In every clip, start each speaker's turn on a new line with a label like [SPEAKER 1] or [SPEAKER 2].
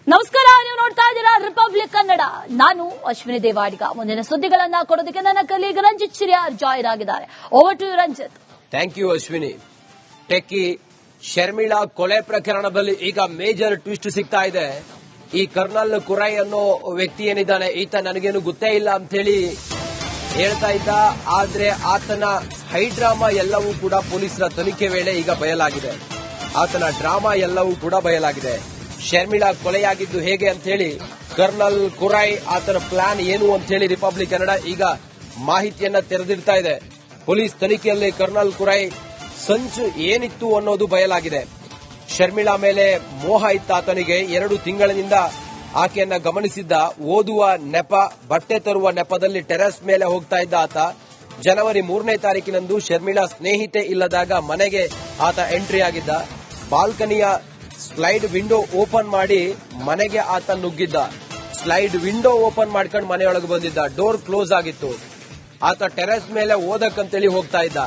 [SPEAKER 1] ನಮಸ್ಕಾರ, ನೀವು ನೋಡ್ತಾ ಇದ್ದೀರಾ ರಿಪಬ್ಲಿಕ್ ಕನ್ನಡ. ನಾನು ಅಶ್ವಿನಿ ದೇವಾಡಿಗ. ಮುಂದಿನ ಸುದ್ದಿಗಳನ್ನ ಕೊಡೋದಕ್ಕೆ ನನ್ನ ಕಲೀಗ್ ರಂಜಿತ್ ಚಿರಿಯಾರ್ ಜಾಯಿನ್ ಆಗಿದ್ದಾರೆ. Over to you Ranjit.
[SPEAKER 2] Thank you Ashwini. Techie Sharmila ಕೊಲೆ ಪ್ರಕರಣದಲ್ಲಿ ಈಗ ಮೇಜರ್ ಟ್ವಿಸ್ಟ್ ಸಿಗ್ತಾ ಇದೆ. ಈ ಕರ್ನಲ್ ಕುರೈ ಅನ್ನೋ ವ್ಯಕ್ತಿ ಏನಿದ್ದಾನೆ, ಈತ ನನಗೇನು ಗೊತ್ತೇ ಇಲ್ಲ ಅಂತ ಹೇಳಿ ಹೇಳ್ತಾ ಇದ್ದ. ಆದ್ರೆ ಆತನ ಹೈಡ್ರಾಮಾ ಎಲ್ಲವೂ ಕೂಡ ಪೊಲೀಸರ ತನಿಖೆ ವೇಳೆ ಈಗ ಬಯಲಾಗಿದೆ. ಆತನ ಡ್ರಾಮಾ ಎಲ್ಲವೂ ಕೂಡ ಬಯಲಾಗಿದೆ. ಶರ್ಮಿಳಾ ಕೊಲೆಯಾಗಿದ್ದು ಹೇಗೆ ಅಂತ ಹೇಳಿ, ಕರ್ನಲ್ ಕುರೈ ಆತನ ಪ್ಲಾನ್ ಏನು ಅಂತ ಹೇಳಿ ರಿಪಬ್ಲಿಕ್ ಕನ್ನಡ ಈಗ ಮಾಹಿತಿಯನ್ನ ತೆರೆದಿಡ್ತಾ ಇದೆ. ಪೊಲೀಸ್ ತನಿಖೆಯಲ್ಲಿ ಕರ್ನಲ್ ಕುರೈ ಸಂಚು ಏನಿತ್ತು ಅನ್ನೋದು ಬಯಲಾಗಿದೆ. ಶರ್ಮಿಳಾ ಮೇಲೆ ಮೋಹ ಇತ್ತ ಆತನಿಗೆ. 2 ತಿಂಗಳಿನಿಂದ ಆಕೆಯನ್ನ ಗಮನಿಸಿದ್ದ. ಓದುವ ನೆಪ, ಬಟ್ಟೆ ತರುವ ನೆಪದಲ್ಲಿ ಟೆರೆಸ್ ಮೇಲೆ ಹೋಗ್ತಾ ಇದ್ದ ಆತ. ಜನವರಿ 3ನೇ ತಾರೀಕಿನಂದು ಶರ್ಮಿಳಾ ಸ್ನೇಹಿತೆ ಇಲ್ಲದಾಗ ಮನೆಗೆ ಆತ ಎಂಟ್ರಿ ಆಗಿದ್ದ. ಬಾಲ್ಕನಿಯ ಸ್ಲೈಡ್ ವಿಂಡೋ ಓಪನ್ ಮಾಡಿ ಮನೆಗೆ ಆತ ನುಗ್ಗಿದ್ದ. ಸ್ಲೈಡ್ ವಿಂಡೋ ಓಪನ್ ಮಾಡ್ಕೊಂಡು ಮನೆಯೊಳಗೆ ಬಂದಿದ್ದ. ಡೋರ್ ಕ್ಲೋಸ್ ಆಗಿತ್ತು. ಆತ ಟೆರೆಸ್ ಮೇಲೆ ಓದಕ್ಕಂತೇಳಿ ಹೋಗ್ತಾ ಇದ್ದ.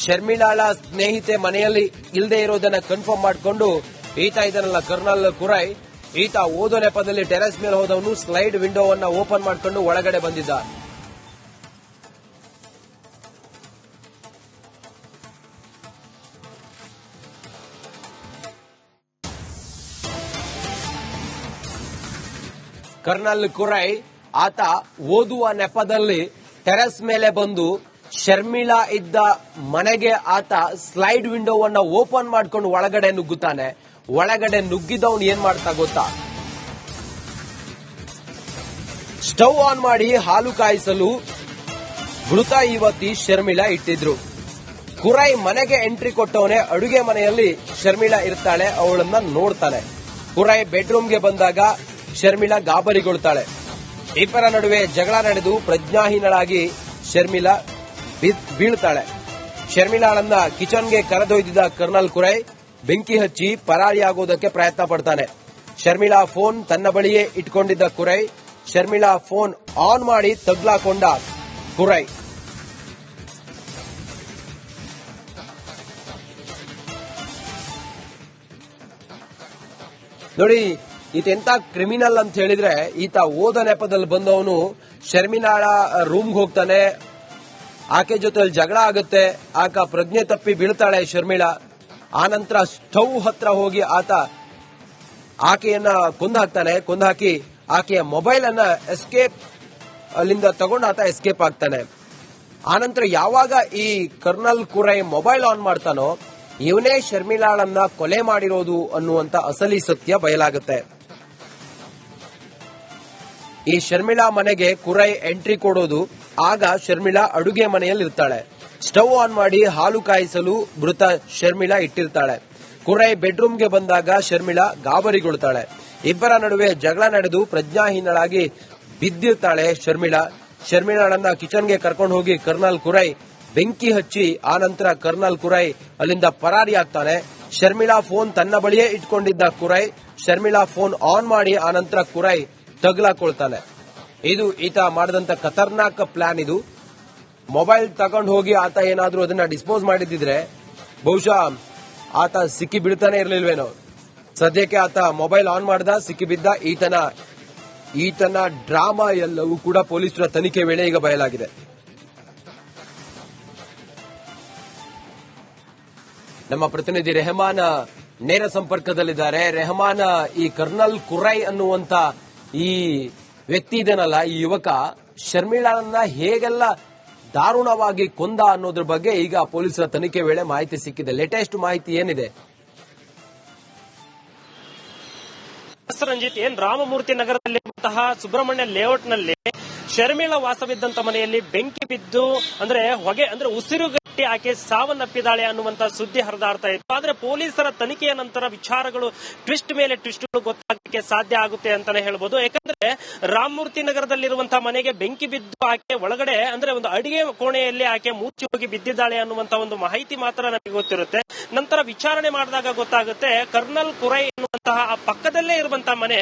[SPEAKER 2] ಶರ್ಮಿಳಾಳ ಸ್ನೇಹಿತೆ ಮನೆಯಲ್ಲಿ ಇಲ್ಲದೆ ಇರೋದನ್ನ ಕನ್ಫರ್ಮ್ ಮಾಡಿಕೊಂಡು ಈತ ಇದನ್ನಲ್ಲ ಕರ್ನಲ್ ಕುರೈ, ಈತ ಓದೋ ನೆಪದಲ್ಲಿ ಟೆರೆಸ್ ಮೇಲೆ ಹೋದವನು ಸ್ಲೈಡ್ ವಿಂಡೋವನ್ನ ಓಪನ್ ಮಾಡ್ಕೊಂಡು ಒಳಗಡೆ ಬಂದಿದ್ದ. ಕರ್ನಲ್ ಕುರೈ ಆತ ಓದುವ ನೆಪದಲ್ಲಿ ಟೆರೆಸ್ ಮೇಲೆ ಬಂದು ಶರ್ಮಿಳಾ ಇದ್ದ ಮನೆಗೆ ಆತ ಸ್ಲೈಡ್ ವಿಂಡೋವನ್ನ ಓಪನ್ ಮಾಡ್ಕೊಂಡು ಒಳಗಡೆ ನುಗ್ಗುತ್ತಾನೆ. ಒಳಗಡೆ ನುಗ್ಗಿದವನು ಏನ್ ಮಾಡ್ತಾ ಗೊತ್ತಾ? ಸ್ಟವ್ ಆನ್ ಮಾಡಿ ಹಾಲು ಕಾಯಿಸಲು ಮೃತ ಯುವತಿ ಶರ್ಮಿಳಾ ಇಟ್ಟಿದ್ರು. ಕುರೈ ಮನೆಗೆ ಎಂಟ್ರಿ ಕೊಟ್ಟವನೇ ಅಡುಗೆ ಮನೆಯಲ್ಲಿ ಶರ್ಮಿಳಾ ಇರ್ತಾಳೆ, ಅವಳನ್ನ ನೋಡ್ತಾನೆ. ಕುರೈ ಬೆಡ್ರೂಮ್ಗೆ ಬಂದಾಗ ಶರ್ಮಿಳಾ ಗಾಬರಿಗೊಳ್ತಾಳೆ. ಇಬ್ಬರ ನಡುವೆ ಜಗಳ ನಡೆದು ಪ್ರಜ್ಞಾಹೀನಳಾಗಿ ಶರ್ಮಿಳಾ ಬೀಳ್ತಾಳೆ. ಶರ್ಮಿಳಾಳನ್ನ ಕಿಚನ್ಗೆ ಕರೆದೊಯ್ದಿದ್ದ ಕರ್ನಲ್ ಕುರೈ ಬೆಂಕಿ ಹಚ್ಚಿ ಪರಾರಿಯಾಗೋದಕ್ಕೆ ಪ್ರಯತ್ನ ಪಡ್ತಾನೆ. ಶರ್ಮಿಳಾ ಫೋನ್ ತನ್ನ ಬಳಿಯೇ ಇಟ್ಕೊಂಡಿದ್ದ ಕುರೈ ಶರ್ಮಿಳಾ ಫೋನ್ ಆನ್ ಮಾಡಿ ತಗ್ಲಾಕೊಂಡ ಕುರೈ. ನೋಡಿ, ಈತೆಂತ ಕ್ರಿಮಿನಲ್ ಅಂತ ಹೇಳಿದ್ರೆ, ಈತ ಓದ ನೆಪದಲ್ಲಿ ಬಂದವನು ಶರ್ಮಿಳಾಳ ರೂಮ್ಗೆ ಹೋಗ್ತಾನೆ. ಆಕೆ ಜೊತೆ ಜಗಳ ಆಗುತ್ತೆ. ಆಕ ಪ್ರಜ್ಞೆ ತಪ್ಪಿ ಬೀಳ್ತಾಳೆ ಶರ್ಮಿಳಾ. ಆನಂತರ ಸ್ಟವ್ ಹತ್ರ ಹೋಗಿ ಆತ ಆಕೆಯನ್ನ ಕೊಂದಾಕ್ತಾನೆ. ಕೊಂದಾಕಿ ಆಕೆಯ ಮೊಬೈಲ್ ಅನ್ನ ಎಸ್ಕೇಪ್ ಅಲ್ಲಿಂದ ತಗೊಂಡು ಆತ ಎಸ್ಕೇಪ್ ಆಗ್ತಾನೆ. ಆನಂತರ ಯಾವಾಗ ಈ ಕರ್ನಲ್ ಕುರೈ ಮೊಬೈಲ್ ಆನ್ ಮಾಡ್ತಾನೋ, ಇವನೇ ಶರ್ಮಿಳಾಳನ್ನ ಕೊಲೆ ಮಾಡಿರೋದು ಅನ್ನುವಂತ ಅಸಲಿ ಸತ್ಯ ಬಯಲಾಗುತ್ತೆ. ಈ ಶರ್ಮಿಳಾ ಮನೆಗೆ ಕುರೈ ಎಂಟ್ರಿ ಕೊಡೋದು. ಆಗ ಶರ್ಮಿಳಾ ಅಡುಗೆ ಮನೆಯಲ್ಲಿ ಇರ್ತಾಳೆ. ಸ್ಟವ್ ಆನ್ ಮಾಡಿ ಹಾಲು ಕಾಯಿಸಲು ಮೃತ ಶರ್ಮಿಳಾ ಇಟ್ಟಿರ್ತಾಳೆ. ಕುರೈ ಬೆಡ್ರೂಮ್ಗೆ ಬಂದಾಗ ಶರ್ಮಿಳಾ ಗಾಬರಿಗೊಳ್ತಾಳೆ. ಇಬ್ಬರ ನಡುವೆ ಜಗಳ ನಡೆದು ಪ್ರಜ್ಞಾಹೀನಳಾಗಿ ಬಿದ್ದಿರ್ತಾಳೆ ಶರ್ಮಿಳಾ. ಶರ್ಮಿಳಾಳನ್ನ ಕಿಚನ್ಗೆ ಕರ್ಕೊಂಡು ಹೋಗಿ ಕರ್ನಲ್ ಕುರೈ ಬೆಂಕಿ ಹಚ್ಚಿ ಆನಂತರ ಕರ್ನಲ್ ಕುರೈ ಅಲ್ಲಿಂದ ಪರಾರಿಯಾಗ್ತಾನೆ. ಶರ್ಮಿಳಾ ಫೋನ್ ತನ್ನ ಬಳಿಯೇ ಇಟ್ಕೊಂಡಿದ್ದ ಕುರೈ ಶರ್ಮಿಳಾ ಫೋನ್ ಆನ್ ಮಾಡಿ ಆನಂತರ ಕುರೈ ತಗ್ಲಾಕೊಳ್ತಾನೆ. ಇದು ಈತ ಮಾಡಿದಂತ ಖತರ್ನಾಕ್ ಪ್ಲಾನ್. ಇದು ಮೊಬೈಲ್ ತಗೊಂಡು ಹೋಗಿ ಆತ ಏನಾದ್ರೂ ಅದನ್ನ ಡಿಸ್ಪೋಸ್ ಮಾಡಿದ್ರೆ ಬಹುಶಃ ಆತ ಸಿಕ್ಕಿ ಬಿಡ್ತಾನೆ ಇರ್ಲಿಲ್ವೇನೋ. ಸದ್ಯಕ್ಕೆ ಆತ ಮೊಬೈಲ್ ಆನ್ ಮಾಡ್ದ, ಸಿಕ್ಕಿ ಬಿದ್ದ. ಈತನ ಡ್ರಾಮಾ ಎಲ್ಲವೂ ಕೂಡ ಪೊಲೀಸರ ತನಿಖೆ ವೇಳೆ ಈಗ ಬಯಲಾಗಿದೆ. ನಮ್ಮ ಪ್ರತಿನಿಧಿ ರೆಹಮಾನ್ ನೇರ ಸಂಪರ್ಕದಲ್ಲಿದ್ದಾರೆ. ರೆಹಮಾನ್, ಈ ಕರ್ನಲ್ ಕುರೈ ಅನ್ನುವಂತ ಈ ವ್ಯಕ್ತಿ ಇದನ್ನಲ್ಲ, ಈ ಯುವಕ ಶರ್ಮಿಳಾಳನ್ನ ಹೇಗೆಲ್ಲ ದಾರುಣವಾಗಿ ಕೊಂದ ಅನ್ನೋದ್ರ ಬಗ್ಗೆ ಈಗ ಪೊಲೀಸರ ತನಿಖೆ ವೇಳೆ ಮಾಹಿತಿ ಸಿಕ್ಕಿದೆ. ಲೇಟೆಸ್ಟ್ ಮಾಹಿತಿ ಏನಿದೆ?
[SPEAKER 3] ರಂಜಿತ್, ರಾಮಮೂರ್ತಿ ನಗರದಲ್ಲಿರುವಂತಹ ಸುಬ್ರಹ್ಮಣ್ಯ ಲೇಔಟ್ನಲ್ಲಿ ಶರ್ಮಿಳಾ ವಾಸವಿದ್ದಂತ ಮನೆಯಲ್ಲಿ ಬೆಂಕಿ ಬಿದ್ದು ಹೊಗೆ ಉಸಿರುಗಟ್ಟಿ ಆಕೆ ಸಾವನ್ನಪ್ಪಿದಾಳೆ ಅನ್ನುವಂತ ಸುದ್ದಿ ಹರಿದಾಡ್ತಾ ಇತ್ತು. ಆದ್ರೆ ಪೊಲೀಸರ ತನಿಖೆಯ ನಂತರ ವಿಚಾರಗಳು ಟ್ವಿಸ್ಟ್ ಮೇಲೆ ಟ್ವಿಸ್ಟ್ಗಳು ಗೊತ್ತಾಗಲಿಕ್ಕೆ ಸಾಧ್ಯ ಆಗುತ್ತೆ ಅಂತಾನೆ ಹೇಳ್ಬೋದು. ಯಾಕಂದ್ರೆ ರಾಮಮೂರ್ತಿ ನಗರದಲ್ಲಿರುವಂತಹ ಮನೆಗೆ ಬೆಂಕಿ ಬಿದ್ದು ಆಕೆ ಒಳಗಡೆ ಒಂದು ಅಡಿಗೆ ಕೋಣೆಯಲ್ಲಿ ಆಕೆ ಮೂರ್ಛೆ ಹೋಗಿ ಬಿದ್ದಿದ್ದಾಳೆ ಅನ್ನುವಂತ ಒಂದು ಮಾಹಿತಿ ಮಾತ್ರ ನಮಗೆ ಗೊತ್ತಿರುತ್ತೆ. ನಂತರ ವಿಚಾರಣೆ ಮಾಡಿದಾಗ ಗೊತ್ತಾಗುತ್ತೆ ಕರ್ನಲ್ ಕುರೈ ಎನ್ನುವಂತಹ ಆ ಪಕ್ಕದಲ್ಲೇ ಇರುವಂತಹ ಮನೆ,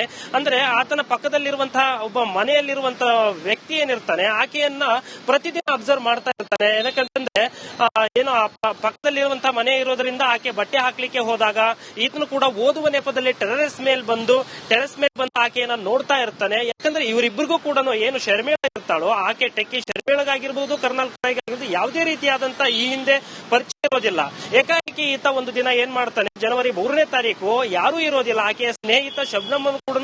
[SPEAKER 3] ಆತನ ಪಕ್ಕದಲ್ಲಿರುವಂತಹ ಒಬ್ಬ ಮನೆಯಲ್ಲಿರುವಂತಹ ವ್ಯಕ್ತಿ ವ್ಯಕ್ತಿ ಏನಿರ್ತಾನೆ ಆಕೆಯನ್ನ ಪ್ರತಿದಿನ ಅಬ್ಸರ್ವ್ ಮಾಡ್ತಾ ಇರ್ತಾನೆ. ಏನಕ್ಕಂತಂದ್ರೆ ಏನೋ ಪಕ್ಕದಲ್ಲಿರುವಂತಹ ಮನೆ ಇರೋದ್ರಿಂದ ಆಕೆ ಬಟ್ಟೆ ಹಾಕ್ಲಿಕ್ಕೆ ಹೋದಾಗ ಈತನು ಕೂಡ ಓದುವ ನೆಪದಲ್ಲಿ ಟೆರೆಸ್ ಮೇಲೆ ಬಂದು ಆಕೆಯನ್ನ ನೋಡ್ತಾ ಇರ್ತಾನೆ. ಯಾಕಂದ್ರೆ ಇವರಿಬ್ಬರಿಗೂ ಕೂಡ ಏನು ಶರ್ಮಿಳಾ ಇರ್ತಾಳೋ ಆಕೆ ಟೆಕ್ಕಿ ಶರ್ಮಿಳಗಾಗಿರ್ಬಹುದು, ಕರ್ನಲ್ ಆಗಿರ್ಬೋದು, ಯಾವುದೇ ರೀತಿಯಾದಂತ ಈ ಹಿಂದೆ ಪರಿಚಯ ಇರೋದಿಲ್ಲ. ಏಕಾಏಕಿ ಈತ ಒಂದು ದಿನ ಏನ್ ಮಾಡ್ತಾನೆ, ಜನವರಿ 3ನೇ ತಾರೀಕು ಯಾರೂ ಇರೋದಿಲ್ಲ, ಆಕೆಯ ಸ್ನೇಹಿತ ಶಬ್ನಮ್ ಕೂಡ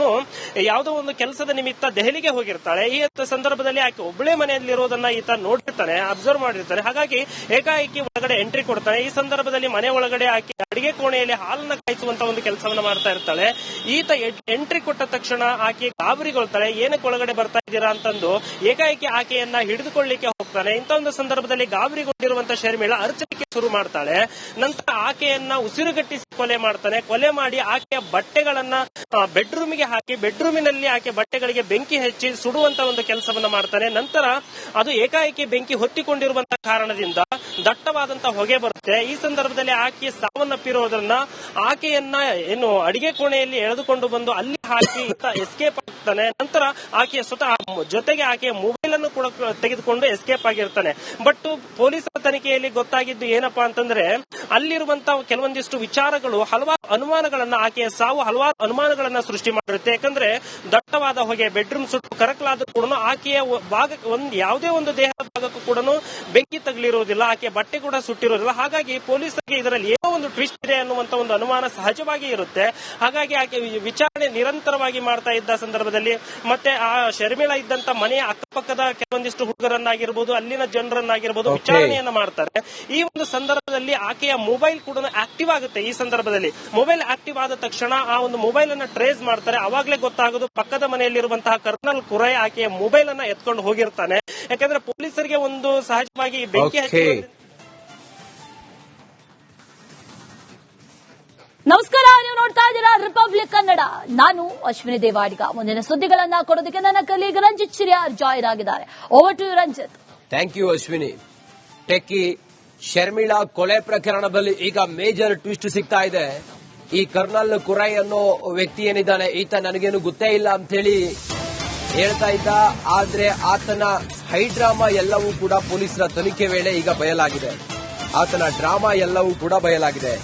[SPEAKER 3] ಯಾವುದೋ ಒಂದು ಕೆಲಸದ ನಿಮಿತ್ತ ದೆಹಲಿಗೆ ಹೋಗಿರ್ತಾಳೆ. ಈ ಸಂದರ್ಭದಲ್ಲಿ ಆಕೆ ಒಬ್ಬಳೇ ಮನೆಯಲ್ಲಿರೋದನ್ನ ಈತ ನೋಡಿರ್ತಾನೆ, ಅಬ್ಸರ್ವ್ ಮಾಡಿರ್ತಾನೆ. ಹಾಗಾಗಿ ಏಕಾಏಕಿ ಒಳಗಡೆ ಎಂಟ್ರಿ ಕೊಡ್ತಾನೆ. ಈ ಸಂದರ್ಭದಲ್ಲಿ ಮನೆ ಒಳಗಡೆ ಆಕೆ ಅಡಿಗೆ ಕೋಣೆಯಲ್ಲಿ ಹಾಲನ್ನ ಕಾಯಿಸುವಂತ ಒಂದು ಕೆಲಸವನ್ನ ಮಾಡ್ತಾ ಇರ್ತಾಳೆ. ಈತ ಎಂಟ್ರಿ ಕೊಟ್ಟ ತಕ್ಷಣ ಆಕೆ ಗಾಬರಿಗೊಳ್ತಾಳೆ. ಏನಕ್ಕೆ ಒಳಗಡೆ ಬರ್ತಾ ಇದ್ದೀರಾ ಅಂತಂದು ಏಕಾಏಕಿ ಆಕೆಯನ್ನ ಹಿಡಿದುಕೊಳ್ಳಿಕ್ಕೆ ಹೋಗ್ತಾನೆ. ಇಂಥ ಒಂದು ಸಂದರ್ಭದಲ್ಲಿ ಗಾಬರಿಗೊಂಡಿರುವಂತಹ ಶರ್ಮಿಳಾ ಅರ್ಚಲಿಕ್ಕೆ ಶುರು ಮಾಡ್ತಾಳೆ. ನಂತರ ಆಕೆಯನ್ನ ಉಸಿರುಗಟ್ಟಿಸಿ ಕೊಲೆ ಮಾಡ್ತಾನೆ. ಕೊಲೆ ಮಾಡಿ ಆಕೆಯ ಬಟ್ಟೆಗಳನ್ನ ಬೆಡ್ರೂಮಿಗೆ ಹಾಕಿ ಬೆಡ್ರೂಮಿನಲ್ಲಿ ಆಕೆ ಬಟ್ಟೆಗಳಿಗೆ ಬೆಂಕಿ ಹಚ್ಚಿ ಸುಡುವಂತ ಒಂದು ಕೆಲಸವನ್ನ ಮಾಡ್ತಾನೆ. ನಂತರ ಅದು ಏಕಾಏಕಿ ಬೆಂಕಿ ಹೊತ್ತಿಕೊಂಡಿರುವಂತಹ ಕಾರಣದಿಂದ ದಟ್ಟವಾದಂತಹ ಹೊಗೆ ಬರುತ್ತೆ. ಈ ಸಂದರ್ಭದಲ್ಲಿ ಆಕೆ ಸಾವನ್ನಪ್ಪಿರೋದ್ರನ್ನ ಆಕೆಯನ್ನ ಏನು ಅಡಿಗೆ ಕೋಣೆಯಲ್ಲಿ ಎಳೆದುಕೊಂಡು ಬಂದು ಅಲ್ಲಿ ಹಾಕಿ ಎಸ್ಕೇಪ್ ಆಗ್ತಾನೆ. ನಂತರ ಆಕೆಯ ಸ್ವತಃ ಜೊತೆಗೆ ಆಕೆಯ ಮೊಬೈಲ್ ಅನ್ನು ಕೂಡ ತೆಗೆದುಕೊಂಡು ಎಸ್ಕೇಪ್ ಆಗಿರ್ತಾನೆ. ಬಟ್ ಪೊಲೀಸರ ತನಿಖೆಯಲ್ಲಿ ಗೊತ್ತಾಗಿದ್ದು ಏನಪ್ಪಾ ಅಂತಂದ್ರೆ ಅಲ್ಲಿರುವಂತಹ ಕೆಲವೊಂದಿಷ್ಟು ವಿಚಾರಗಳು ಹಲವಾರು ಅನುಮಾನಗಳನ್ನ, ಆಕೆಯ ಸಾವು ಹಲವಾರು ಅನುಮಾನಗಳನ್ನ ಸೃಷ್ಟಿ ಮಾಡಿರುತ್ತೆ. ಯಾಕಂದ್ರೆ ದಟ್ಟವಾದ ಹೊಗೆ, ಬೆಡ್ರೂಮ್ ಸುಟ್ಟು ಕರಕಲಾದ್ರೂ ಕೂಡ ಆಕೆಯ ಯಾವುದೇ ಒಂದು ದೇಹದ ಭಾಗಕ್ಕೂ ಕೂಡ ಬೆಂಕಿ ತಗಲಿರುವುದಿಲ್ಲ, ಆಕೆಯ ಬಟ್ಟೆ ಕೂಡ ಸುಟ್ಟಿರೋದಿಲ್ಲ. ಹಾಗಾಗಿ ಪೊಲೀಸರಿಗೆ ಇದರಲ್ಲಿ ಏನೋ ಒಂದು ಟ್ವಿಸ್ಟ್ ಇದೆ ಅನ್ನುವಂತ ಒಂದು ಅನುಮಾನ ಸಹಜವಾಗಿ ಇರುತ್ತೆ. ಹಾಗಾಗಿ ಆಕೆ ವಿಚಾರಣೆ ನಿರಂತರವಾಗಿ ಮಾಡ್ತಾ ಇದ್ದ ಸಂದರ್ಭದಲ್ಲಿ ಮತ್ತೆ ಆ ಶರ್ಮಿಳಾ ಇದ್ದಂತ ಮನೆಯ ಅಕ್ಕಪಕ್ಕದ ಕೆಲವೊಂದಿಷ್ಟು ಹುಡುಗರನ್ನಾಗಿರ್ಬೋದು, ಅಲ್ಲಿನ ಜನರನ್ನಾಗಿರ್ಬೋದು ವಿಚಾರಣೆಯನ್ನ ಮಾಡ್ತಾರೆ. ಈ ಒಂದು ಸಂದರ್ಭದಲ್ಲಿ ಆಕೆಯ ಮೊಬೈಲ್ ಕೂಡ ಆಕ್ಟಿವ್ ಆಗುತ್ತೆ. ಈ ಸಂದರ್ಭದಲ್ಲಿ ಮೊಬೈಲ್ ಆಕ್ಟಿವ್ ಆದ ತಕ್ಷಣ ಆ ಒಂದು ಮೊಬೈಲ್ ಅನ್ನ ಟ್ರೇಸ್ ಮಾಡ್ತಾರೆ. ಅವಾಗಲೇ ಗೊತ್ತಾಗೋದು ಪಕ್ಕದ ಮನೆಯಲ್ಲಿರುವಂತಹ ಕರ್ನಲ್ ಕುರೈ ಆಕೆಯ ಮೊಬೈಲ್ ಅನ್ನ ಎತ್ಕೊಂಡು ಹೋಗಿರ್ತಾನೆ. ಯಾಕಂದ್ರೆ ಪೊಲೀಸರಿಗೆ ಒಂದು ಸಹಜವಾಗಿ ಬೆಂಕಿ ಹಚ್ಚಿ.
[SPEAKER 1] ನಮಸ್ಕಾರ, ನೀವು ನೋಡ್ತಾ ಇದ್ದೀರಾ ರಿಪಬ್ಲಿಕ್ ಕನ್ನಡ. ನಾನು ಅಶ್ವಿನಿ ದೇವಾಡಿಗ. ಮುಂದಿನ ಸುದ್ದಿಗಳನ್ನ ಕೊಡೋದಕ್ಕೆ ನನ್ನ ಕಲೀಗ್ ರಂಜಿತ್ ಚಿರಿಯಾರ್ ಜಾಯಿನ್ ಆಗಿದ್ದಾರೆ. Over to Ranjit.
[SPEAKER 2] Thank you Ashwini. Techie Sharmila ಕೊಲೆ ಪ್ರಕರಣದಲ್ಲಿ ಈಗ ಮೇಜರ್ ಟ್ವಿಸ್ಟ್ ಸಿಗ್ತಾ ಇದೆ. ಈ ಕರ್ನಲ್ ಕುರೈ ಅನ್ನೋ ವ್ಯಕ್ತಿ ಏನಿದ್ದಾನೆ ಈತ ನನಗೇನು ಗೊತ್ತೇ ಇಲ್ಲ ಅಂತ ಹೇಳಿ ಹೇಳ್ತಾ ಇದ್ದ. ಆದ್ರೆ ಆತನ ಹೈಡ್ರಾಮಾ ಎಲ್ಲವೂ ಕೂಡ ಪೊಲೀಸರ ತನಿಖೆ ವೇಳೆ ಈಗ ಬಯಲಾಗಿದೆ. ಆತನ ಡ್ರಾಮಾ ಎಲ್ಲವೂ ಕೂಡ ಬಯಲಾಗಿದೆ.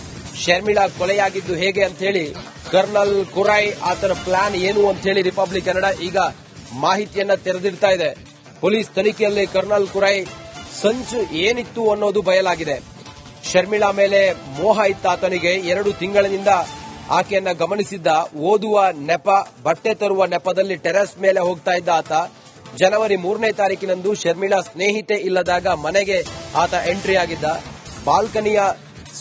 [SPEAKER 2] ಶರ್ಮಿಳಾ ಕೊಲೆಯಾಗಿದ್ದು ಹೇಗೆ ಅಂತ ಹೇಳಿ, ಕರ್ನಲ್ ಕುರೈ ಆತನ ಪ್ಲಾನ್ ಏನು ಅಂತ ಹೇಳಿ ರಿಪಬ್ಲಿಕ್ ಕನ್ನಡ ಈಗ ಮಾಹಿತಿಯನ್ನ ತೆರೆದಿಡ್ತಾ ಇದೆ. ಪೊಲೀಸ್ ತನಿಖೆಯಲ್ಲಿ ಕರ್ನಲ್ ಕುರೈ ಸಂಚು ಏನಿತ್ತು ಅನ್ನೋದು ಬಯಲಾಗಿದೆ. ಶರ್ಮಿಳಾ ಮೇಲೆ ಮೋಹ ಇತ್ತ ಆತನಿಗೆ. 2 ತಿಂಗಳಿನಿಂದ ಆಕೆಯನ್ನ ಗಮನಿಸಿದ್ದ. ಓದುವ ನೆಪ, ಬಟ್ಟೆ ತರುವ ನೆಪದಲ್ಲಿ ಟೆರೆಸ್ ಮೇಲೆ ಹೋಗ್ತಾ ಇದ್ದ ಆತ. ಜನವರಿ 3ನೇ ತಾರೀಕಿನಂದು ಶರ್ಮಿಳಾ ಸ್ನೇಹಿತೆ ಇಲ್ಲದಾಗ ಮನೆಗೆ ಆತ ಎಂಟ್ರಿ ಆಗಿದ್ದ. ಬಾಲ್ಕನಿಯ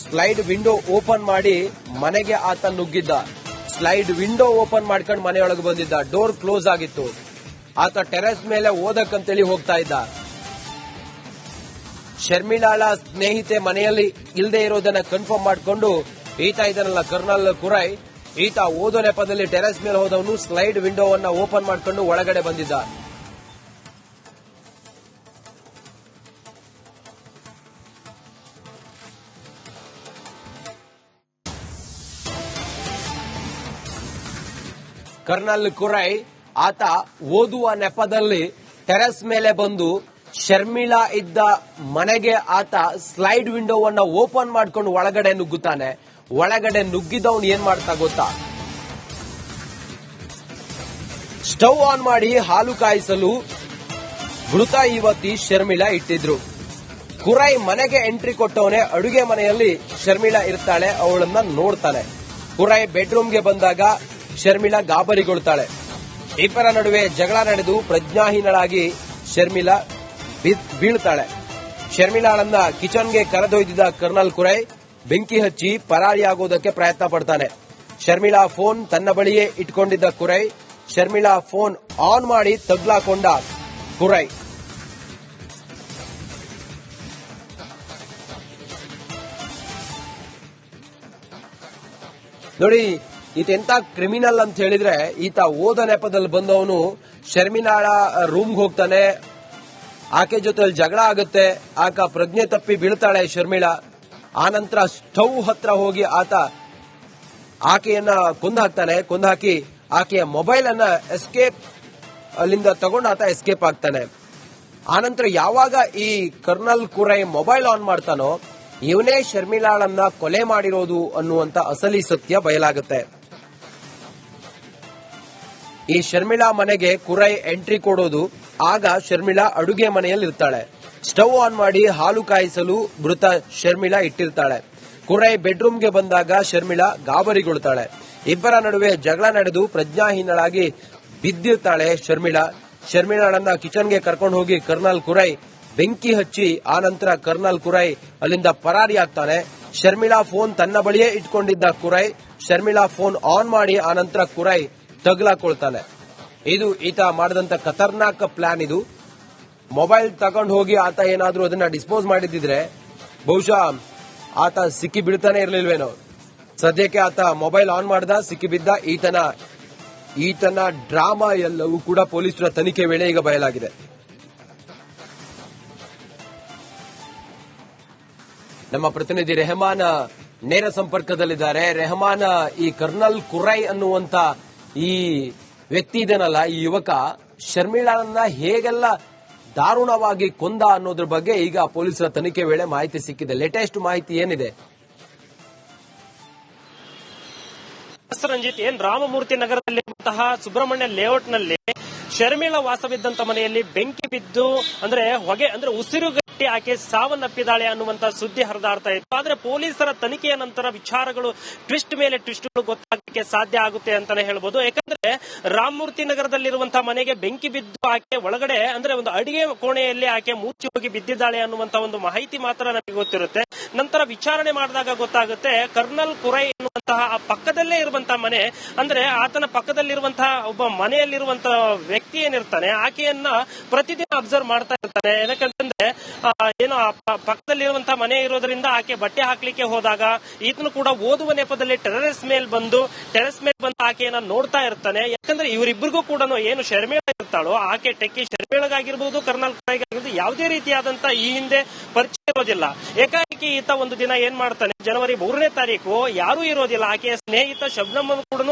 [SPEAKER 2] ಸ್ಲೈಡ್ ವಿಂಡೋ ಓಪನ್ ಮಾಡಿ ಮನೆಗೆ ಆತ ನುಗ್ಗಿದ್ದ. ಸ್ಲೈಡ್ ವಿಂಡೋ ಓಪನ್ ಮಾಡ್ಕೊಂಡು ಮನೆಯೊಳಗೆ ಬಂದಿದ್ದ. ಡೋರ್ ಕ್ಲೋಸ್ ಆಗಿತ್ತು. ಆತ ಟೆರೆಸ್ ಮೇಲೆ ಓದಕ್ಕಂತೇಳಿ ಹೋಗ್ತಾ ಇದ್ದ. ಶರ್ಮಿಳಾಳ ಸ್ನೇಹಿತೆ ಮನೆಯಲ್ಲಿ ಇಲ್ಲದೆ ಇರೋದನ್ನ ಕನ್ಫರ್ಮ್ ಮಾಡಿಕೊಂಡು ಈತ ಇದನ್ನಲ್ಲ ಕರ್ನಲ್ ಕುರೈ, ಈತ ಓದೋ ನೆಪದಲ್ಲಿ ಟೆರೆಸ್ ಮೇಲೆ ಹೋದವನು ಸ್ಲೈಡ್ ವಿಂಡೋವನ್ನ ಓಪನ್ ಮಾಡಿಕೊಂಡು ಒಳಗಡೆ ಬಂದಿದ್ದ. ಕರ್ನಲ್ ಕುರೈ ಆತ ಓದುವ ನೆಪದಲ್ಲಿ ಟೆರೆಸ್ ಮೇಲೆ ಬಂದು ಶರ್ಮಿಳಾ ಇದ್ದ ಮನೆಗೆ ಆತ ಸ್ಲೈಡ್ ವಿಂಡೋವನ್ನ ಓಪನ್ ಮಾಡ್ಕೊಂಡು ಒಳಗಡೆ ನುಗ್ಗುತ್ತಾನೆ. ಒಳಗಡೆ ನುಗ್ಗಿದವನು ಏನ್ ಮಾಡ್ತಾ ಗೊತ್ತಾ, ಸ್ಟವ್ ಆನ್ ಮಾಡಿ ಹಾಲು ಕಾಯಿಸಲು ಮೃತ ಯುವತಿ ಶರ್ಮಿಳಾ ಇಟ್ಟಿದ್ರು. ಕುರೈ ಮನೆಗೆ ಎಂಟ್ರಿ ಕೊಟ್ಟವನೇ ಅಡುಗೆ ಮನೆಯಲ್ಲಿ ಶರ್ಮಿಳಾ ಇರ್ತಾಳೆ, ಅವಳನ್ನ ನೋಡ್ತಾನೆ. ಕುರೈ ಬೆಡ್ರೂಮ್ಗೆ ಬಂದಾಗ ಶರ್ಮಿಳಾ ಗಾಬರಿಗೊಳ್ತಾಳೆ. ಇಬ್ಬರ ನಡುವೆ ಜಗಳ ನಡೆದು ಪ್ರಜ್ಞಾಹೀನಳಾಗಿ ಶರ್ಮಿಳಾ ಬೀಳ್ತಾಳೆ. ಶರ್ಮಿಳಾಳನ್ನ ಕಿಚನ್ಗೆ ಕರೆದೊಯ್ದಿದ್ದ ಕರ್ನಲ್ ಕುರೈ ಬೆಂಕಿ ಹಚ್ಚಿ ಪರಾರಿಯಾಗೋದಕ್ಕೆ ಪ್ರಯತ್ನ ಪಡ್ತಾನೆ. ಶರ್ಮಿಳಾ ಫೋನ್ ತನ್ನ ಬಳಿಯೇ ಇಟ್ಕೊಂಡಿದ್ದ ಕುರೈ ಶರ್ಮಿಳಾ ಫೋನ್ ಆನ್ ಮಾಡಿ ತಗ್ಲಾಕೊಂಡ ಕುರೈ. ನೋಡಿ, ಈತೆಂತ ಕ್ರಿಮಿನಲ್ ಅಂತ ಹೇಳಿದ್ರೆ, ಈತ ಓದ ನೆಪದಲ್ಲಿ ಬಂದವನು ಶರ್ಮಿಳಾಳ ರೂಮ್ಗೆ ಹೋಗ್ತಾನೆ. ಆಕೆ ಜೊತೆ ಜಗಳ ಆಗುತ್ತೆ. ಆಕ ಪ್ರಜ್ಞೆ ತಪ್ಪಿ ಬೀಳ್ತಾಳೆ ಶರ್ಮಿಳಾ. ಆನಂತರ ಸ್ಟವ್ ಹತ್ರ ಹೋಗಿ ಆತ ಆಕೆಯನ್ನ ಕೊಂದು ಹಾಕ್ತಾನೆ. ಕೊಂದು ಹಾಕಿ ಆಕೆಯ ಮೊಬೈಲ್ ಅನ್ನ ಎಸ್ಕೇಪ್ ಅಲ್ಲಿಂದ ತಗೊಂಡು ಆತ ಎಸ್ಕೇಪ್ ಆಗ್ತಾನೆ. ಆನಂತರ ಯಾವಾಗ ಈ ಕರ್ನಲ್ ಕುರೈ ಮೊಬೈಲ್ ಆನ್ ಮಾಡ್ತಾನೋ ಇವನೇ ಶರ್ಮಿಳಾಳನ್ನ ಕೊಲೆ ಮಾಡಿರೋದು ಅನ್ನುವಂತ ಅಸಲಿ ಸತ್ಯ ಬಯಲಾಗುತ್ತೆ. ಈ ಶರ್ಮಿಳಾ ಮನೆಗೆ ಕುರೈ ಎಂಟ್ರಿ ಕೊಡೋದು. ಆಗ ಶರ್ಮಿಳಾ ಅಡುಗೆ ಮನೆಯಲ್ಲಿ ಇರ್ತಾಳೆ. ಸ್ಟವ್ ಆನ್ ಮಾಡಿ ಹಾಲು ಕಾಯಿಸಲು ಮೃತ ಶರ್ಮಿಳಾ ಇಟ್ಟಿರ್ತಾಳೆ. ಕುರೈ ಬೆಡ್ರೂಮ್ಗೆ ಬಂದಾಗ ಶರ್ಮಿಳಾ ಗಾಬರಿಗೊಳ್ತಾಳೆ. ಇಬ್ಬರ ನಡುವೆ ಜಗಳ ನಡೆದು ಪ್ರಜ್ಞಾಹೀನಳಾಗಿ ಬಿದ್ದಿರ್ತಾಳೆ ಶರ್ಮಿಳಾಳನ್ನ ಕಿಚನ್ಗೆ ಕರ್ಕೊಂಡು ಹೋಗಿ ಕರ್ನಲ್ ಕುರೈ ಬೆಂಕಿ ಹಚ್ಚಿ ಆನಂತರ ಕರ್ನಲ್ ಕುರೈ ಅಲ್ಲಿಂದ ಪರಾರಿಯಾಗ್ತಾನೆ. ಶರ್ಮಿಳಾ ಫೋನ್ ತನ್ನ ಬಳಿಯೇ ಇಟ್ಕೊಂಡಿದ್ದ ಕುರೈ ಶರ್ಮಿಳಾ ಫೋನ್ ಆನ್ ಮಾಡಿ ಆನಂತರ ಕುರೈ ತಗಲಾಕೊಳ್ತಾನೆ. ಇದು ಈತ ಮಾಡಿದಂತ ಖತರ್ನಾಕ್ ಪ್ಲಾನ್. ಇದು ಮೊಬೈಲ್ ತಗೊಂಡು ಹೋಗಿ ಆತ ಏನಾದ್ರೂ ಅದನ್ನ ಡಿಸ್ಪೋಸ್ ಮಾಡಿದ್ರೆ ಬಹುಶಃ ಆತ ಸಿಕ್ಕಿ ಬೀಳ್ತಾನೆ ಇರ್ಲಿಲ್ವೇನೋ. ಸದ್ಯಕ್ಕೆ ಆತ ಮೊಬೈಲ್ ಆನ್ ಮಾಡ್ದ, ಸಿಕ್ಕಿ ಬಿದ್ದ. ಈತನ ಡ್ರಾಮಾ ಎಲ್ಲವೂ ಕೂಡ ಪೊಲೀಸರ ತನಿಖೆ ವೇಳೆ ಈಗ ಬಯಲಾಗಿದೆ. ನಮ್ಮ ಪ್ರತಿನಿಧಿ ರೆಹಮಾನ್ ನೇರ ಸಂಪರ್ಕದಲ್ಲಿದ್ದಾರೆ. ರೆಹಮಾನ್, ಈ ಕರ್ನಲ್ ಕುರೈ ಅನ್ನುವಂತ ಈ ವ್ಯಕ್ತಿ ಇದನ್ನಲ್ಲ, ಈ ಯುವಕ ಶರ್ಮಿಳಾಳನ್ನ ಹೇಗೆಲ್ಲ ದಾರುಣವಾಗಿ ಕೊಂದ ಅನ್ನೋದ್ರ ಬಗ್ಗೆ ಈಗ ಪೊಲೀಸರ ತನಿಖೆ ವೇಳೆ ಮಾಹಿತಿ ಸಿಕ್ಕಿದೆ. ಲೇಟೆಸ್ಟ್ ಮಾಹಿತಿ ಏನಿದೆ?
[SPEAKER 3] ರಂಜಿತ್, ಏನ್ ರಾಮಮೂರ್ತಿ ನಗರದಲ್ಲಿರುವಂತಹ ಸುಬ್ರಹ್ಮಣ್ಯ ಲೇಔಟ್ನಲ್ಲಿ ಶರ್ಮಿಳಾ ವಾಸವಿದ್ದಂತ ಮನೆಯಲ್ಲಿ ಬೆಂಕಿ ಬಿದ್ದು ಹೊಗೆ ಉಸಿರುಗಟ್ಟಿ ಆಕೆ ಸಾವನ್ನಪ್ಪಿದಾಳೆ ಅನ್ನುವಂತ ಸುದ್ದಿ ಹರಿದಾಡ್ತಾ ಇತ್ತು. ಆದ್ರೆ ಪೊಲೀಸರ ತನಿಖೆಯ ನಂತರ ವಿಚಾರಗಳು ಟ್ವಿಸ್ಟ್ ಮೇಲೆ ಟ್ವಿಸ್ಟ್ಗಳು ಗೊತ್ತಾಗಲಿಕ್ಕೆ ಸಾಧ್ಯ ಆಗುತ್ತೆ ಅಂತಾನೆ ಹೇಳ್ಬೋದು. ಯಾಕಂದ್ರೆ ರಾಮಮೂರ್ತಿ ನಗರದಲ್ಲಿರುವಂತಹ ಮನೆಗೆ ಬೆಂಕಿ ಬಿದ್ದು ಆಕೆ ಒಳಗಡೆ ಒಂದು ಅಡಿಗೆ ಕೋಣೆಯಲ್ಲಿ ಆಕೆ ಮೂರ್ಛೆ ಹೋಗಿ ಬಿದ್ದಿದ್ದಾಳೆ ಅನ್ನುವಂತ ಒಂದು ಮಾಹಿತಿ ಮಾತ್ರ ನಮಗೆ ಗೊತ್ತಿರುತ್ತೆ. ನಂತರ ವಿಚಾರಣೆ ಮಾಡಿದಾಗ ಗೊತ್ತಾಗುತ್ತೆ ಕರ್ನಲ್ ಕುರೈ ಎನ್ನುವಂತಹ ಆ ಪಕ್ಕದಲ್ಲೇ ಇರುವಂತಹ ಮನೆ, ಆತನ ಪಕ್ಕದಲ್ಲಿರುವಂತಹ ಒಬ್ಬ ಮನೆಯಲ್ಲಿರುವಂತಹ ವ್ಯಕ್ತಿ ಏನಿರ್ತಾನೆ ಆಕೆಯನ್ನ ಪ್ರತಿದಿನ ಅಬ್ಸರ್ವ್ ಮಾಡ್ತಾ ಇರ್ತಾನೆ. ಏನಕ್ಕಂತಂದ್ರೆ ಪಕ್ಕದಲ್ಲಿರುವಂತಹ ಮನೆ ಇರೋದ್ರಿಂದ ಆಕೆ ಬಟ್ಟೆ ಹಾಕ್ಲಿಕ್ಕೆ ಹೋದಾಗ ಈತನು ಕೂಡ ಓದುವ ನೆಪದಲ್ಲಿ ಟೆರೆಸ್ ಮೇಲೆ ಬಂದು ಆಕೆಯನ್ನ ನೋಡ್ತಾ ಇರ್ತಾನೆ. ಯಾಕಂದ್ರೆ ಇವರಿಬ್ಬರಿಗೂ ಕೂಡ ಏನು ಶರ್ಮಿಳಾ ಇರ್ತಾಳೋ ಆಕೆ ಟೆಕ್ಕಿ ಶರ್ಮಿಳಗಾಗಿರ್ಬಹುದು ಕರ್ನಲ್ ಕುರೈಗಾಗಿರ್ಬಹುದು ಯಾವುದೇ ರೀತಿಯಾದಂತಹ ಈ ಹಿಂದೆ ಪರಿಚಯ ಇರೋದಿಲ್ಲ. ಏಕಾಏಕಿ ಈತ ಒಂದು ದಿನ ಏನ್ ಮಾಡ್ತಾನೆ, ಜನವರಿ 3ನೇ ತಾರೀಕು ಯಾರೂ ಇರೋದಿಲ್ಲ, ಆಕೆಯ ಸ್ನೇಹಿತ ಶಬ್ನಮ್ ಕೂಡ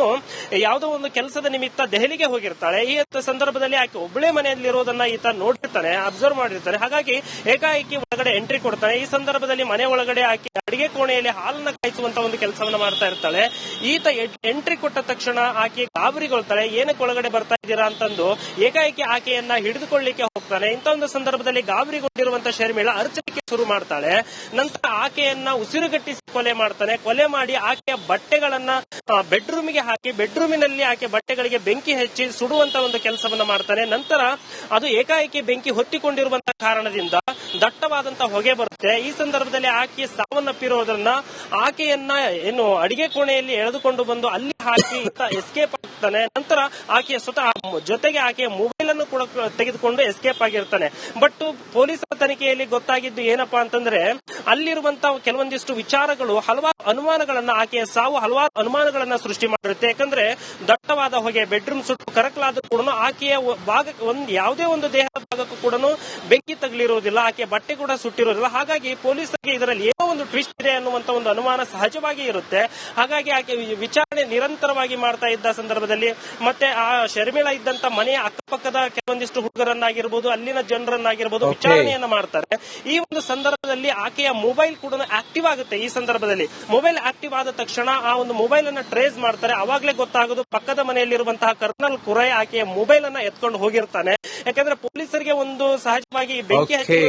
[SPEAKER 3] ಯಾವುದೋ ಒಂದು ಕೆಲಸದ ನಿಮಿತ್ತ ದೆಹಲಿಗೆ ಹೋಗಿರ್ತಾಳೆ. ಈ ಸಂದರ್ಭದಲ್ಲಿ ಆಕೆ ಒಬ್ಬಳೇ ಮನೆಯಲ್ಲಿರೋದನ್ನ ಈತ ನೋಡಿರ್ತಾನೆ, ಅಬ್ಸರ್ವ್ ಮಾಡಿರ್ತಾನೆ. ಹಾಗಾಗಿ ಏಕಾಏಕಿ ಒಳಗಡೆ ಎಂಟ್ರಿ ಕೊಡ್ತಾನೆ. ಈ ಸಂದರ್ಭದಲ್ಲಿ ಮನೆ ಒಳಗಡೆ ಆಕೆ ಅಡಿಗೆ ಕೋಣೆಯಲ್ಲಿ ಹಾಲನ್ನ ಕಾಯಿಸುವಂತ ಒಂದು ಕೆಲಸವನ್ನ ಮಾಡ್ತಾ ಇರ್ತಾಳೆ. ಈತ ಎಂಟ್ರಿ ಕೊಟ್ಟ ತಕ್ಷಣ ಆಕೆ ಗಾಬರಿಗೊಳ್ತಾಳೆ. ಏನಕ್ಕೆ ಒಳಗಡೆ ಬರ್ತಾ ಇದ್ದೀರಾ ಅಂತಂದು ಏಕಾಏಕಿ ಆಕೆಯನ್ನ ಹಿಡಿದುಕೊಳ್ಳಿಕ್ಕೆ ಹೋಗ್ತಾನೆ. ಇಂಥ ಒಂದು ಸಂದರ್ಭದಲ್ಲಿ ಗಾಬರಿಗೊಂಡಿರುವಂತಹ ಶರ್ಮಿಳಾ ಅರ್ಚಲಿಕ್ಕೆ ಶುರು ಮಾಡ್ತಾಳೆ. ನಂತರ ಆಕೆಯನ್ನ ಉಸಿರುಗಟ್ಟಿಸಿ ಕೊಲೆ ಮಾಡ್ತಾನೆ. ಕೊಲೆ ಮಾಡಿ ಆಕೆಯ ಬಟ್ಟೆಗಳನ್ನ ಬೆಡ್ರೂಮಿಗೆ ಹಾಕಿ ಬೆಡ್ರೂಮಿನಲ್ಲಿ ಆಕೆ ಬಟ್ಟೆಗಳಿಗೆ ಬೆಂಕಿ ಹಚ್ಚಿ ಸುಡುವಂತ ಒಂದು ಕೆಲಸವನ್ನ ಮಾಡ್ತಾನೆ. ನಂತರ ಅದು ಏಕಾಏಕಿ ಬೆಂಕಿ ಹೊತ್ತಿಕೊಂಡಿರುವಂತಹ ಕಾರಣದಿಂದ ದಟ್ಟವಾದಂತಹ ಹೊಗೆ ಬರುತ್ತೆ. ಈ ಸಂದರ್ಭದಲ್ಲಿ ಆಕೆ ಸಾವನ್ನಪ್ಪಿರೋದ್ರನ್ನ ಆಕೆಯನ್ನ ಅಡಿಗೆ ಕೋಣೆಯಲ್ಲಿ ಎಳೆದುಕೊಂಡು ಬಂದು ಅಲ್ಲಿ ಹಾಕಿ ಎಸ್ಕೇಪ್ ಆಗ್ತಾನೆ. ನಂತರ ಆಕೆಯ ಸ್ವತಃ ಜೊತೆಗೆ ಆಕೆಯ ಮೊಬೈಲ್ ಅನ್ನು ಕೂಡ ತೆಗೆದುಕೊಂಡು ಎಸ್ಕೇಪ್ ಆಗಿರ್ತಾನೆ. ಬಟ್ ಪೊಲೀಸರ ತನಿಖೆಯಲ್ಲಿ ಗೊತ್ತಾಗಿದ್ದು ಏನಪ್ಪಾ ಅಂತಂದ್ರೆ ಅಲ್ಲಿರುವಂತಹ ಕೆಲವೊಂದಿಷ್ಟು ವಿಚಾರಗಳು ಹಲವಾರು ಅನುಮಾನಗಳನ್ನ, ಆಕೆಯ ಸಾವು ಹಲವಾರು ಅನುಮಾನಗಳನ್ನ ಸೃಷ್ಟಿ ಮಾಡಿರುತ್ತೆ. ಯಾಕಂದ್ರೆ ದಟ್ಟವಾದ ಹೊಗೆ, ಬೆಡ್ರೂಮ್ ಸುಟ್ಟು ಕರಕಲಾದ್ರೂ ಕೂಡ ಆಕೆಯ ಯಾವುದೇ ಒಂದು ದೇಹದ ಭಾಗಕ್ಕೂ ಕೂಡ ಬೆಂಕಿ ತಗಲಿರುವುದಿಲ್ಲ, ಆಕೆಯ ಬಟ್ಟೆ ಕೂಡ ಸುಟ್ಟಿರೋದಿಲ್ಲ. ಹಾಗಾಗಿ ಪೊಲೀಸರಿಗೆ ಇದರಲ್ಲಿ ಏನೋ ಒಂದು ಟ್ವಿಸ್ಟ್ ಇದೆ ಅನ್ನುವಂತ ಒಂದು ಅನುಮಾನ ಸಹಜವಾಗಿ ಇರುತ್ತೆ. ಹಾಗಾಗಿ ಆಕೆ ವಿಚಾರಣೆ ನಿರಂತರವಾಗಿ ಮಾಡ್ತಾ ಇದ್ದ ಸಂದರ್ಭದಲ್ಲಿ ಮತ್ತೆ ಆ ಶರ್ಮಿಳಾ ಇದ್ದಂತ ಮನೆಯ ಅಕ್ಕಪಕ್ಕದ ಕೆಲವೊಂದಿಷ್ಟು ಹುಡುಗರನ್ನಾಗಿರ್ಬೋದು, ಅಲ್ಲಿನ ಜನರನ್ನಾಗಿರ್ಬೋದು ವಿಚಾರಣೆಯನ್ನ ಮಾಡ್ತಾರೆ. ಈ ಒಂದು ಸಂದರ್ಭದಲ್ಲಿ ಆಕೆಯ ಮೊಬೈಲ್ ಕೂಡ ಆಕ್ಟಿವ್ ಆಗುತ್ತೆ. ಈ ಸಂದರ್ಭದಲ್ಲಿ ಮೊಬೈಲ್ ಆಕ್ಟಿವ್ ಆದ ತಕ್ಷಣ ಆ ಒಂದು ಮೊಬೈಲ್ ಅನ್ನ ಟ್ರೇಸ್ ಮಾಡ್ತಾರೆ. ಅವಾಗಲೇ ಗೊತ್ತಾಗೋದು ಪಕ್ಕದ ಮನೆಯಲ್ಲಿರುವಂತಹ ಕರ್ನಲ್ ಕುರೈ ಆಕೆಯ ಮೊಬೈಲ್ ಅನ್ನ ಎತ್ಕೊಂಡು ಹೋಗಿರ್ತಾನೆ. ಯಾಕಂದ್ರೆ ಪೊಲೀಸರಿಗೆ ಒಂದು ಸಹಜವಾಗಿ ಬೆಂಕಿ ಹಚ್ಚಿ